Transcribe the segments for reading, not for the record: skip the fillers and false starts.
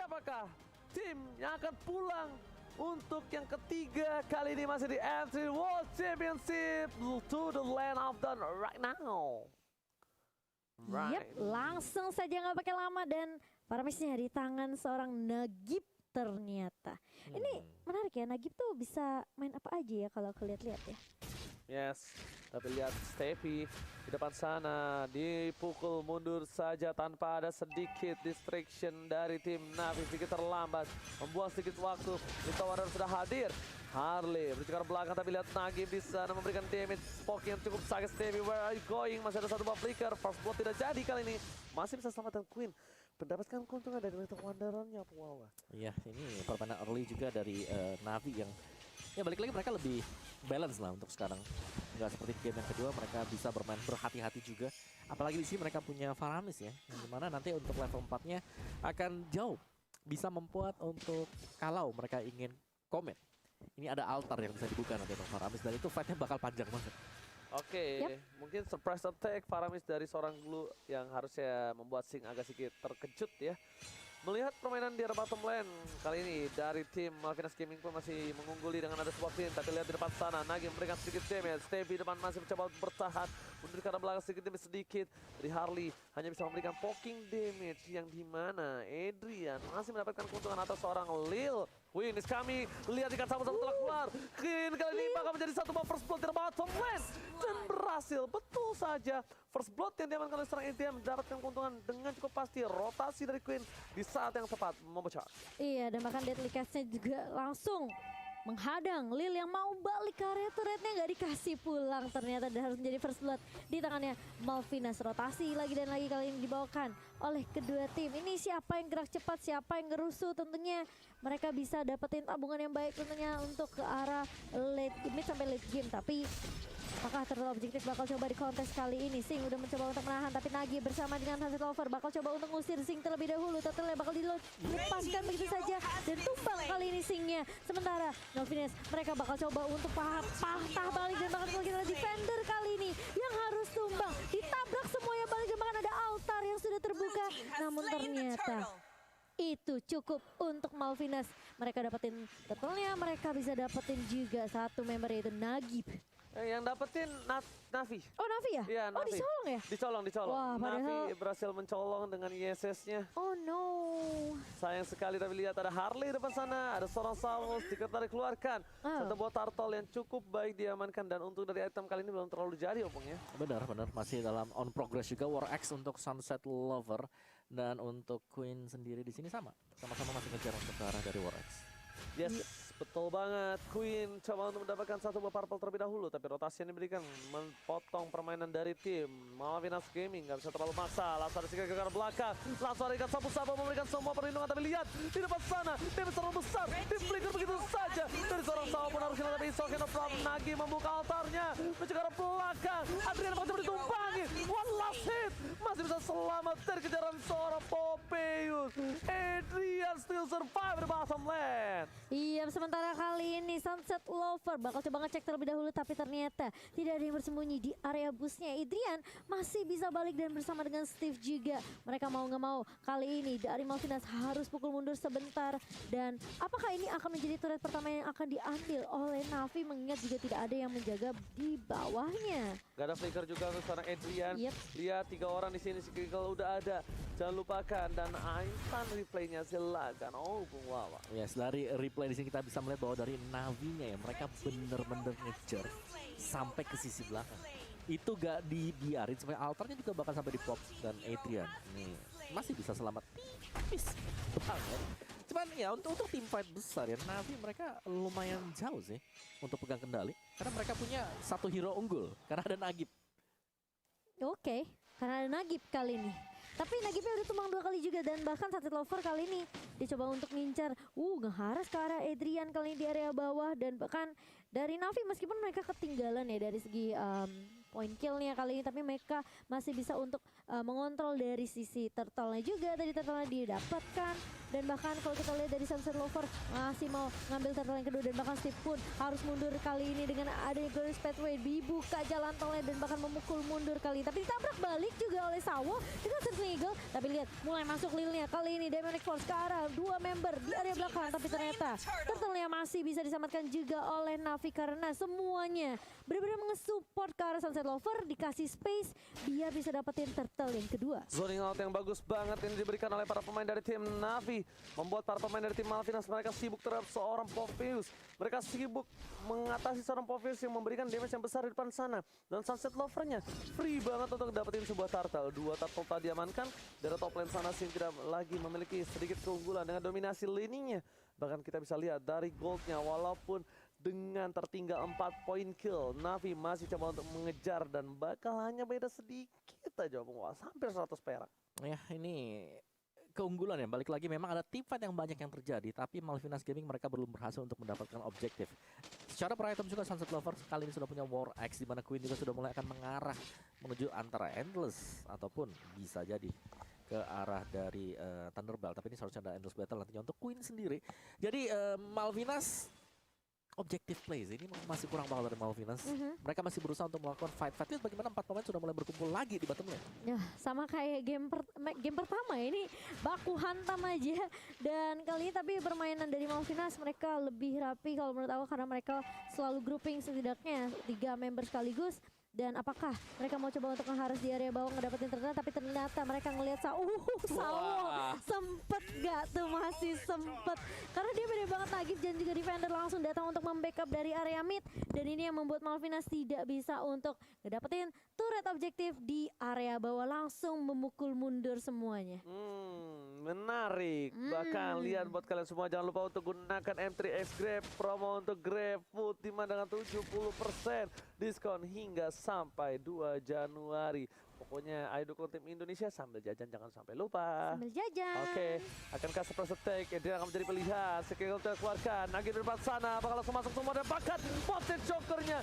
siapakah tim yang akan pulang untuk yang ketiga kali ini masih di F3 World Championship to the land of the right now. Yep, langsung saja nggak pakai lama dan Faramisnya di tangan seorang Nagib ternyata. Ini menarik ya, Nagib tuh bisa main apa aja ya kalau kelihat-lihat ya. Yes, tapi lihat Steffi di depan sana dipukul mundur saja tanpa ada sedikit distraction dari tim Navi. Sedikit terlambat, membuang sedikit waktu. Lita Warrior sudah hadir. Harley bercekar belakang tapi lihat Nagib di sana memberikan damage spok yang cukup sakit. Steffi, where are you going? Masih ada satu buff flicker. First blood tidak jadi kali ini. Masih bisa selamatkan Queen. Mendapatkan keuntungan dari Little Wanderer-nya. Wow. Iya, ini permainan early juga dari Navi yang ya balik lagi mereka lebih balance lah untuk sekarang. Nggak seperti game yang kedua mereka bisa bermain berhati-hati juga. Apalagi di sini mereka punya Faramis ya, yang dimana nanti untuk level 4-nya akan jauh bisa membuat untuk kalau mereka ingin comment. Ini ada altar yang bisa dibuka nanti untuk Faramis dan itu fight-nya bakal panjang banget. Oke, mungkin surprise attack Faramis dari seorang Blue yang harusnya membuat Sing agak sedikit terkejut ya. Melihat permainan di area bottom lane kali ini dari tim Malvinas Gaming pun masih mengungguli dengan ada sebuah pin. Tapi lihat di depan sana, Nagib memberikan sedikit damage. Stevie depan masih mencoba bertahan. Mundur ke arah belakang sedikit demi sedikit. Dari Harley hanya bisa memberikan poking damage yang dimana Adrian masih mendapatkan keuntungan atas seorang Lil. Queen is coming. Lihat ikan sama-sama telah keluar. Queen kali ini bakal menjadi satu buff first blood di bottom lane. Dan berhasil, betul saja. First blood yang diamankan oleh seorang Adrian mendapatkan keuntungan dengan cukup pasti. Rotasi dari Queen di saat yang tepat membocor. Iya, dan bahkan Deadly Cast-nya juga langsung menghadang Lil yang mau balik ke area turretnya, nggak dikasih pulang ternyata dan harus menjadi first blood di tangannya Malvinas. Rotasi lagi dan lagi kali ini dibawakan oleh kedua tim. Ini siapa yang gerak cepat, siapa yang ngerusuh, tentunya mereka bisa dapetin tabungan yang baik tentunya untuk ke arah late mid sampai late game. Tapi apakah Turtle Objective bakal coba di kontes kali ini? Sing udah mencoba untuk menahan, tapi Nagi bersama dengan Sunset Lover bakal coba untuk ngusir Sing terlebih dahulu. Turtle bakal dilepaskan begitu saja dan tumbang kali ini Singnya. Sementara Malvinas mereka bakal coba untuk patah balik dan bakal kita defender kali ini yang harus tumbang. Ditabrak semuanya balik dan bahkan ada altar yang sudah terbuka. Namun ternyata itu cukup untuk Malvinas. Mereka dapetin turtle-nya, mereka bisa dapetin juga satu member yaitu Nagib. Yang dapetin Navi. Oh, Navi ya? Iya, Oh, Navi. dicolong ya? Dicolong. Wah, Navi berhasil mencolong dengan ISS-nya. Oh no. Sayang sekali, tapi lihat ada Harley depan sana. Ada seorang Samus dikeluarkan. Satu buah turtle yang cukup baik diamankan. Dan untuk dari item kali ini belum terlalu jadi opung ya. Benar. Masih dalam on progress juga War X untuk Sunset Lover. Dan untuk Queen sendiri di sini sama-sama masih ngejar untuk ke arah dari War X. Yes, betul banget. Queen coba untuk mendapatkan satu buah purple terlebih dahulu, tapi rotasi yang diberikan memotong permainan dari tim Malvinas Gaming. Gak bisa terlalu maksa. Langsung ada ke arah belakang. Langsung ada ikan sapu-sapu memberikan semua perlindungan. Tapi lihat di depan sana, damage terlalu besar. Di-flicker begitu saja. Dari seorang Sawa pun harus kena, tapi Isoken from Nagi membuka altarnya. Menuju ke arah belakang. Adrian bakal coba ditumpangi. One last hit. Masih bisa selamat dari kejaran seorang Popeus. Adrian still survive di bottom lane. Iya, sementara kali ini Sunset Lover bakal coba ngecek terlebih dahulu, tapi ternyata tidak ada yang bersembunyi di area busnya. Adrian masih bisa balik dan bersama dengan Steve juga. Mereka mau nggak mau kali ini dari Malvinas harus pukul mundur sebentar. Dan apakah ini akan menjadi turret pertama yang akan diambil oleh Navi, mengingat juga tidak ada yang menjaga di bawahnya. Gak ada flicker juga untuk seorang Adrian. Yep. Lihat 3 orang di sini, si Critical udah ada. Jangan lupakan dan instant replaynya silakan. Oh, Bung Wawa. Yes, dari replay di sini kita bisa melihat bahwa dari Navinya ya mereka bener-bener ngejar sampai ke sisi belakang. Itu gak dibiarin sampai altarnya juga bakal sampai di pop dan Adrian nih masih bisa selamat tipis banget. Cuman ya untuk tim fight besar ya Navi mereka lumayan jauh sih untuk pegang kendali karena mereka punya satu hero unggul karena ada Nagib. Oke, karena ada Nagib kali ini. Tapi Nagibnya udah tumbang 2 kali juga dan bahkan Sunset Lover kali ini dicoba untuk ngincar. Ngeharas ke arah Adrian kali ini di area bawah dan bahkan dari Navi meskipun mereka ketinggalan ya dari segi point killnya kali ini, tapi mereka masih bisa untuk mengontrol dari sisi turtle-nya juga. Tadi turtle-nya didapatkan, dan bahkan kalau kita lihat dari Sunset Lover masih mau ngambil turtle yang kedua, dan bahkan Steve pun harus mundur kali ini dengan adanya Glorious Pathway, dibuka jalan tolnya dan bahkan memukul mundur kali ini. Tapi ditabrak balik juga oleh Sawo dengan Sentinel Eagle. Tapi lihat mulai masuk lilnya kali ini Demonic Force ke arah 2 member di area belakang, tapi ternyata turtle-nya masih bisa diselamatkan juga oleh Navi karena semuanya benar-benar mengesupport ke arah Sunset Lover, dikasih space biar bisa dapetin turtle yang kedua. Zoning out yang bagus banget ini diberikan oleh para pemain dari tim Navi, membuat para pemain dari tim Malvinas mereka sibuk terhadap seorang Popheus. Mereka sibuk mengatasi seorang Popheus yang memberikan damage yang besar di depan sana. Dan Sunset Lover-nya free banget untuk dapetin sebuah turtle. 2 turtle tadi diamankan dari top lane sana, sih tidak lagi memiliki sedikit keunggulan dengan dominasi laning-nya. Bahkan kita bisa lihat dari gold-nya, walaupun dengan tertinggal 4 poin kill, Navi masih coba untuk mengejar dan bakal hanya beda sedikit aja menguas hampir 100 perak. Ya, ini keunggulan ya. Balik lagi memang ada team fight yang banyak yang terjadi, tapi Malvinas Gaming mereka belum berhasil untuk mendapatkan objektif. Secara per item juga Sunset Lover kali ini sudah punya War Axe, di mana Queen juga sudah mulai akan mengarah menuju antara Endless ataupun bisa jadi ke arah dari Thunderbelt. Tapi ini seharusnya ada Endless Battle nantinya untuk Queen sendiri. Jadi Malvinas objective plays ini masih kurang banget dari Malvinas. Mereka masih berusaha untuk melakukan fight. Lihat bagaimana 4 pemain sudah mulai berkumpul lagi di bottom lane. Ya, sama kayak game pertama ini baku hantam aja. Dan kali ini tapi permainan dari Malvinas mereka lebih rapi kalau menurut aku, karena mereka selalu grouping setidaknya 3 member sekaligus. Dan apakah mereka mau coba untuk ngeharas di area bawah ngedapetin turtle, tapi ternyata mereka ngelihat Sawo sempet gak tuh, masih sempet karena dia beda banget Nagib dan juga defender langsung datang untuk membackup dari area mid, dan ini yang membuat Malvinas tidak bisa untuk ngedapetin turret objektif di area bawah, langsung memukul mundur semuanya. Menarik. Bahkan lihat buat kalian semua, jangan lupa untuk gunakan M3X Grab promo untuk GrabFood, dimana dengan 70% diskon hingga sampai 2 Januari. Pokoknya ayo dukung tim Indonesia sambil jajan, jangan sampai lupa. Sambil jajan. Oke, akankah surprise attack dia akan menjadi pilihan. Skill terkeluarkan, Nagi di depan sana, bakal langsung masuk semua dan bahkan potent jokernya.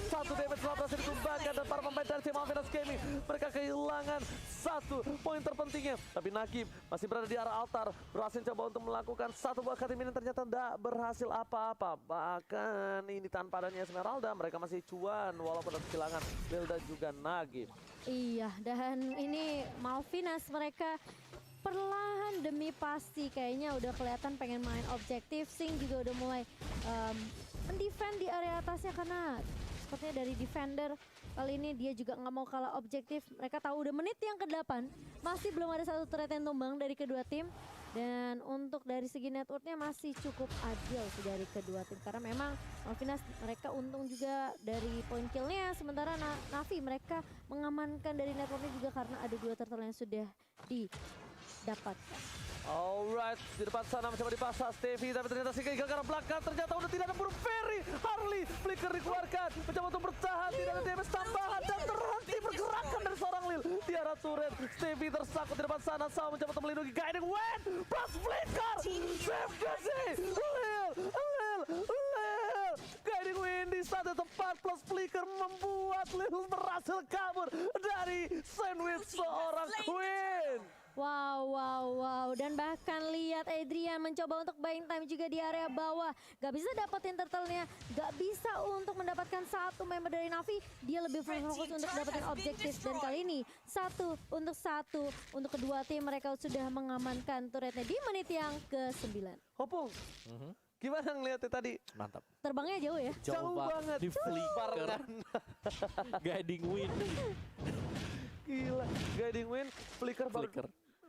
Satu damage telah berhasil ditumbangkan dan para pemain dari tim Malvinas Gaming mereka kehilangan 1 poin terpentingnya. Tapi Nagib masih berada di arah altar, berhasil coba untuk melakukan 1 buah cutting minion, ternyata tidak berhasil apa-apa. Bahkan ini tanpa adanya Esmeralda, mereka masih cuan walaupun ada kehilangan Lil dan juga Nagib. Iya, dan ini Malvinas mereka perlahan demi pasti kayaknya udah kelihatan pengen main objektif. Sing juga udah mulai mendefend di area atasnya, karena sepertinya dari defender kali ini dia juga nggak mau kalah objektif. Mereka tahu udah menit yang ke-8 masih belum ada 1 turret yang tumbang dari kedua tim. Dan untuk dari segi networknya masih cukup adil sih dari kedua tim, karena memang Malvinas mereka untung juga dari point killnya, sementara Navi mereka mengamankan dari networknya juga karena ada 2 turtle yang sudah didapatkan. Alright, di depan sana mencoba dipasang Stevie, tapi ternyata si gagal karena belakang, ternyata udah tidak ada burung Ferry. Harley, flicker dikeluarkan, mencoba untuk bertahan, tidak ada damage tambahan dan terhenti pergerakan dari seorang Lil di arah turret. Stevie tersangkut di depan sana, Saw mencoba untuk melindungi Guiding Wind, plus flicker, save gak sih? Lil, Guiding Wind di satu tempat plus flicker membuat Lil berhasil kabur dari sandwich seorang Queen. Wow. Dan bahkan lihat Adrian mencoba untuk buying time juga di area bawah. Gak bisa dapetin turtle-nya, gak bisa untuk mendapatkan 1 member dari Navi. Dia lebih fokus untuk dapetin objektif. Dan kali ini 1 untuk kedua tim mereka sudah mengamankan turretnya di menit yang ke-9. Opung, gimana ngeliatnya tadi? Mantap. Terbangnya jauh ya? Jauh banget. Di flicker. Guiding Wind. Gila, Guiding Wind, flicker.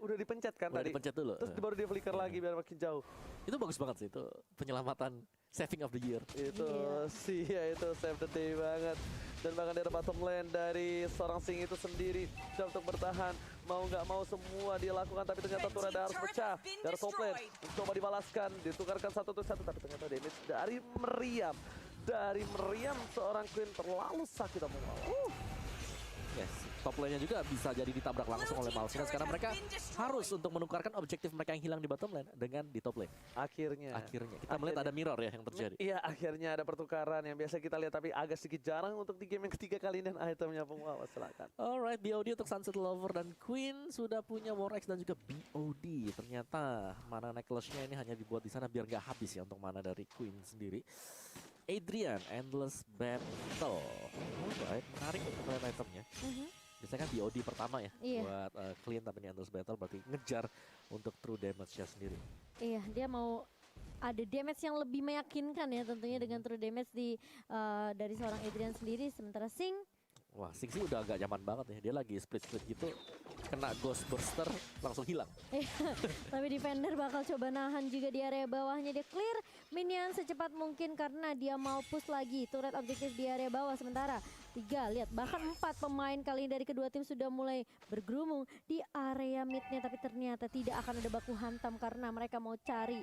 Udah dipencet kan udah tadi? dipencet dulu. Terus baru dia flicker lagi biar makin jauh. Itu bagus banget sih, itu penyelamatan saving of the year. Itu sih ya, itu save the day banget. Dan bahkan dari bottom lane dari seorang Sing itu sendiri coba untuk bertahan. Mau nggak mau semua dia lakukan, tapi ternyata turret harus pecah. Dari top lane coba dibalaskan, ditukarkan 1-1, tapi ternyata damage dari Meriam. Dari Meriam seorang Queen terlalu sakit omong. Yes. top lane-nya juga bisa jadi ditabrak langsung oleh Malphite karena mereka harus untuk menukarkan objektif mereka yang hilang di bottom lane dengan di top lane. Akhirnya Kita melihat ada mirror ya yang terjadi. Iya, akhirnya ada pertukaran yang biasa kita lihat tapi agak sedikit jarang untuk di game yang ketiga kali ini dan itemnya pembawa. Silakan. Alright, BOD untuk Sunset Lover dan Queen sudah punya War X dan juga BOD. Ternyata mana necklace-nya ini hanya dibuat di sana biar nggak habis ya untuk mana dari Queen sendiri. Adrian, Endless Battle. Alright, menarik untuk melihat itemnya. Biasanya kan BOD pertama ya buat clean, tapi ini Endless Battle berarti ngejar untuk true damage-nya sendiri. Iya, dia mau ada damage yang lebih meyakinkan ya tentunya dengan true damage dari seorang Adrian sendiri. Sementara Sing, Wah, Sing sih udah agak nyaman banget ya. Dia lagi split-split gitu, kena Ghost Burster langsung hilang. tapi defender bakal coba nahan juga di area bawahnya. Dia clear minion secepat mungkin karena dia mau push lagi turret objektif di area bawah. Sementara 3, lihat bahkan 4 pemain kali ini dari kedua tim sudah mulai bergerumung di area midnya. Tapi ternyata tidak akan ada baku hantam karena mereka mau cari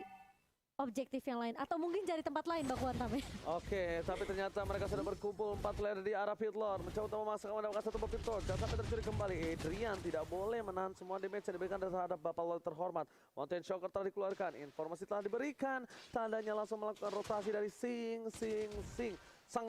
objektif yang lain atau mungkin cari tempat lain baku hantamnya. Oke, tapi ternyata mereka sudah berkumpul 4 player di arah Fiddler. Mencoba untuk memasakkan mendapatkan satu buff Victor dan sampai tercuri kembali. Adrian tidak boleh menahan semua damage yang diberikan terhadap Bapak Lord terhormat. Mountain Shocker telah dikeluarkan, informasi telah diberikan. Tandanya langsung melakukan rotasi dari Sang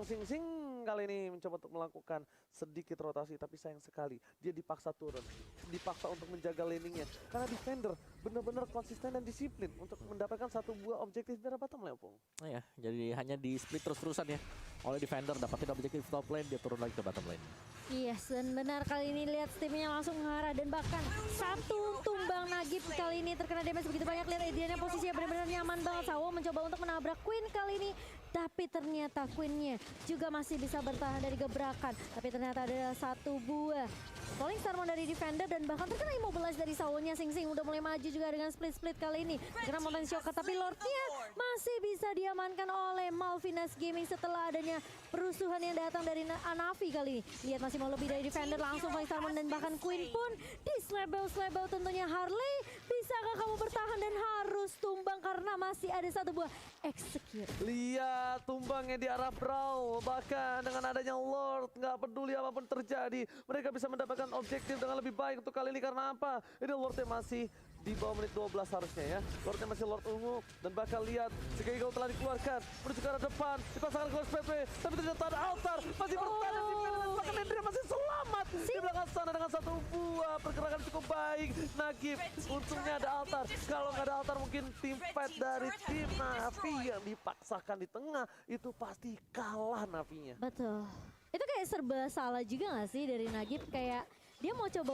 Sing Sing kali ini mencoba untuk melakukan sedikit rotasi, tapi sayang sekali dia dipaksa turun, dipaksa untuk menjaga laningnya karena defender benar-benar konsisten dan disiplin untuk mendapatkan satu buah objektif dari bottom lane. Nah ya, jadi hanya di split terus-terusan ya oleh defender, dapatin objektif top lane, dia turun lagi ke bottom lane. Yes, dan benar kali ini lihat timnya langsung mengarah dan bahkan satu tumbang Nagib kali ini terkena damage begitu banyak. Lihat Adriannya posisinya benar-benar nyaman banget. Sawo mencoba untuk menabrak Queen kali ini, tapi ternyata Queennya juga masih bisa bertahan dari gebrakan. Tapi ternyata ada satu buah Falling Star dari defender dan bahkan terkena immobilize dari Sawonya. Sing Sing udah mulai maju juga dengan split kali ini. Terkena Mountain Shocker, tapi Lordnya masih bisa diamankan oleh Malvinas Gaming setelah adanya perusuhan yang datang dari Navi kali ini. Lihat masih mau lebih dari defender, langsung Falling Star dan bahkan Queen pun di slabel tentunya. Harley, bisakah kamu bertahan dan harus tumbang karena masih ada satu buah execute. Lihat tumbangnya di arah Brawl, bahkan dengan adanya Lord nggak peduli apapun terjadi, mereka bisa mendapatkan objektif dengan lebih baik untuk kali ini. Karena apa? Ini Lordnya masih di bawah menit 12 harusnya ya. Lordnya masih Lord ungu dan bahkan lihat Segagal telah dikeluarkan menuju ke arah depan, dipasangkan ke PP, tapi ternyata ada altar masih bertahan di dan bahkan Hendry masih selamat di belakang sana dengan satu buah pergerakan cukup baik. Nagib, untungnya ada altar. Kalau nggak ada altar mungkin tim fight dari tim Navi yang dipaksakan di tengah itu pasti kalah Navinya. Betul. Itu kayak serba salah juga gak sih dari Nagib, kayak dia mau coba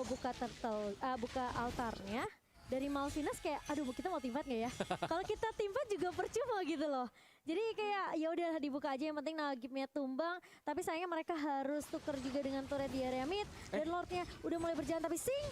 buka altarnya dari Malvinas, kayak aduh kita mau teamfight gak ya? Kalau kita teamfight juga percuma gitu loh. Jadi kayak ya udah dibuka aja, yang penting Nagibnya tumbang. Tapi sayangnya mereka harus tuker juga dengan turret di area mid. Dan Lordnya udah mulai berjalan, tapi Sing,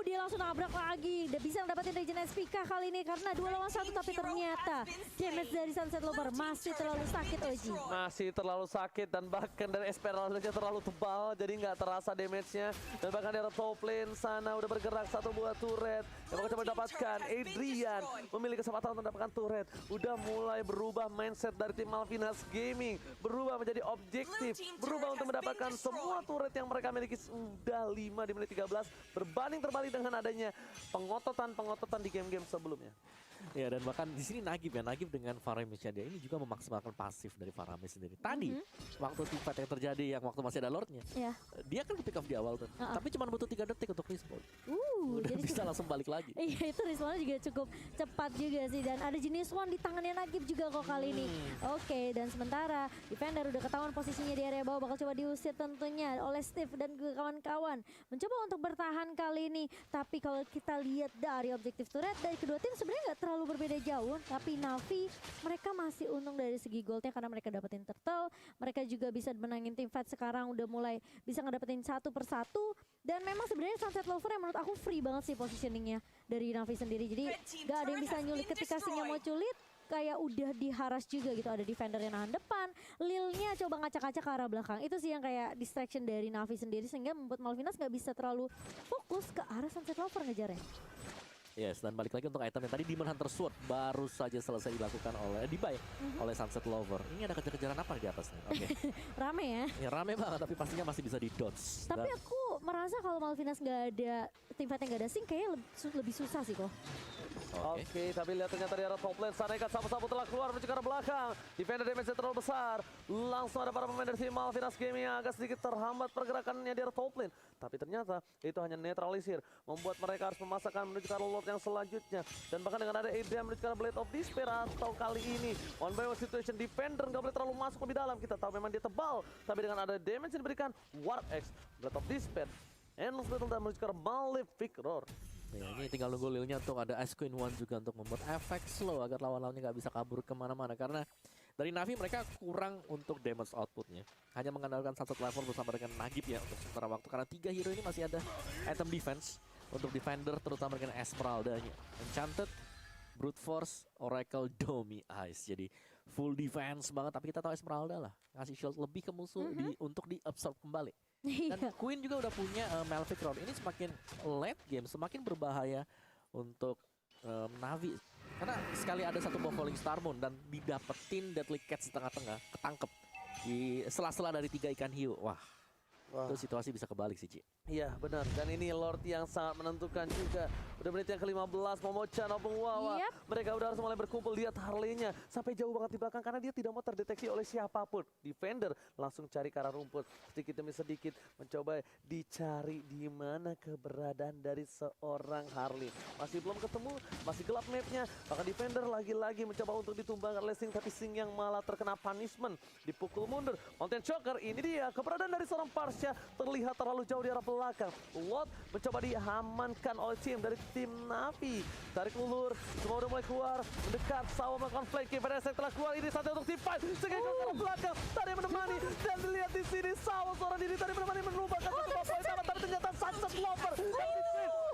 dia langsung nabrak lagi. Udah bisa dapetin Regen SPK kali ini karena 2 lawan 1. Tapi ternyata damage dari Sunset Lover masih terlalu sakit, Oji. Masih terlalu sakit dan bahkan dari Esperanza-nya terlalu tebal, jadi nggak terasa damage-nya. Dan bahkan dari top lane sana udah bergerak satu buah turret yang bakal coba dapatkan. Adrian memiliki kesempatan untuk mendapatkan turret. Udah mulai berubah mindset dari tim Malvinas Gaming, berubah menjadi objektif, berubah untuk mendapatkan semua turret yang mereka miliki. Sudah 5 di menit 13, berbanding terbalik dengan adanya pengototan di game-game sebelumnya. Ya, dan bahkan di sini Nagib dengan Faramis-nya dia ini juga memaksimalkan pasif dari Faramis sendiri. Tadi waktu teamfight yang terjadi yang waktu masih ada Lordnya, dia kan pick off di awal tuh, tapi cuma butuh 3 detik untuk respawn. Udah jadi bisa langsung balik lagi. Iya, itu respawnnya juga cukup cepat juga sih, dan ada jenis one di tangannya Nagib juga kok kali ini. Oke, dan sementara defender udah ketahuan posisinya di area bawah, bakal coba diusir tentunya oleh Steve dan juga kawan-kawan. Mencoba untuk bertahan kali ini, tapi kalau kita lihat dari objektif turret dari kedua tim sebenarnya nggak terlalu berbeda jauh, tapi Navi mereka masih untung dari segi goldnya karena mereka dapetin turtle, mereka juga bisa menangin tim fight sekarang, udah mulai bisa ngedapetin satu persatu. Dan memang sebenarnya Sunset Lover yang menurut aku free banget sih positioningnya dari Navi sendiri, jadi gak ada yang bisa nyulik ketika Singnya mau culit. Kayak udah diharas juga gitu, ada defender yang nahan depan, Lilnya coba ngacak-ngacak ke arah belakang. Itu sih yang kayak distraction dari Navi sendiri sehingga membuat Malvinas gak bisa terlalu fokus ke arah Sunset Lover ngejarnya. Yes, dan balik lagi untuk item yang tadi Demon Hunter Sword baru saja selesai dilakukan oleh dibuy oleh Sunset Lover. Ini ada kejar-kejaran apa di atasnya? Oke. Rame ya? Ya rame banget, tapi pastinya masih bisa di dodge. Tapi aku merasa kalau Malvinas nggak ada tim fight yang nggak ada sync kayaknya lebih susah sih kok. Oke, tapi lihat ternyata di arah top lane, Saneka sapu-sapu telah keluar menuju ke arah belakang. Defender damage terlalu besar. Langsung ada para pemain dari tim Malvinas Gaming yang agak sedikit terhambat pergerakannya di arah top lane. Tapi ternyata itu hanya netralisir, membuat mereka harus memasakkan menuju ke arah Lord yang selanjutnya. Dan bahkan dengan ada Adrian menuju ke arah Blade of Despair, atau kali ini one by one situation, defender nggak boleh terlalu masuk lebih dalam. Kita tahu memang dia tebal, tapi dengan ada damage yang diberikan Warp X, Blade of Despair, Endless Battle dan menuju ke arah Malefic Roar. Ya, ini tinggal nunggu lilnya untuk ada Ice Queen One juga untuk membuat efek slow agar lawan-lawannya nggak bisa kabur kemana-mana. Karena dari Navi mereka kurang untuk damage outputnya. Hanya mengandalkan satu level bersama dengan Nagib ya untuk sementara waktu. Karena 3 hero ini masih ada item defense untuk defender, terutama dengan Esmeralda-nya. Enchanted, Brute Force, Oracle, Domi Ice. Jadi full defense banget, tapi kita tahu Esmeralda lah ngasih shield lebih ke musuh untuk di-absorb kembali. Dan Iya. Queen juga udah punya Malefic Roar. Ini semakin late game, semakin berbahaya untuk Navi. Karena sekali ada satu bom Falling Star Moon dan didapetin Deadly Catch di tengah-tengah, ketangkep di sela-sela dari 3 ikan hiu. Wah, itu situasi bisa kebalik sih, Ci. Iya benar, dan ini Lord yang sangat menentukan juga. Udah menit yang ke-15, Momochan maupun Wawa. Yep. Mereka udah harus mulai berkumpul, lihat Harley-nya. Sampai jauh banget di belakang karena dia tidak mau terdeteksi oleh siapapun. Defender langsung cari ke arah rumput, sedikit demi sedikit mencoba dicari di mana keberadaan dari seorang Harley. Masih belum ketemu, masih gelap mapnya. Bahkan Defender lagi-lagi mencoba untuk ditumbangkan oleh Sing, tapi Sing yang malah terkena punishment. Dipukul mundur. Mountain Choker, ini dia keberadaan dari seorang Parsha terlihat terlalu jauh di arah belakang. Lot mencoba diamankan oleh tim dari tim Navi. Tarik ulur, semua udah mulai keluar, mendekat, Sawa melakukan flanking. Pada saat telah keluar, ini saatnya untuk tim fight. Sengaja ke arah belakang, tadi menemani. Dan dilihat di sini, Sawa seorang diri tadi menemani menumbangkan satu poin sama, tapi ternyata Sunset Lover.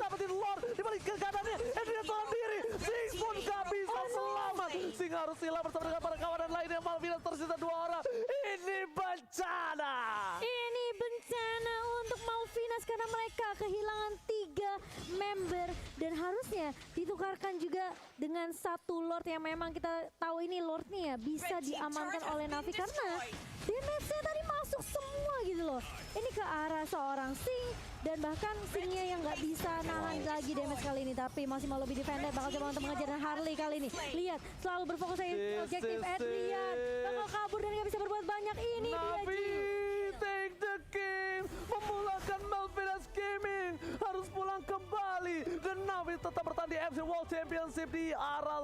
Dapetin Lord, dibalik ke kanannya, Adrian seorang diri. Sing pun gak bisa selamat. Sing harus hilang bersama dengan para kawanan lainnya. Malvinas tersisa 2 orang. Ini bencana. Ini bencana untuk Malvinas karena mereka kehilangan 3 member dan harusnya ditukarkan juga dengan satu Lord yang memang kita tahu ini Lordnya ya bisa diamankan oleh Navi karena damage-nya tadi masuk semua gitu loh. Ini ke arah seorang Sing dan bahkan Singnya yang nggak bisa nahan lagi damage kali ini, tapi masih mau lebih defender, bakal coba untuk mengejar dan Harley kali ini. Lihat selalu berfokus ke objektif Adrian, bakal kabur dan nggak bisa berbuat banyak. Ini dia Navi Ji. take the game, memulangkan Malvinas Gaming, harus pulang kembali dan Navi tetap bertahan di FC World Championship di arah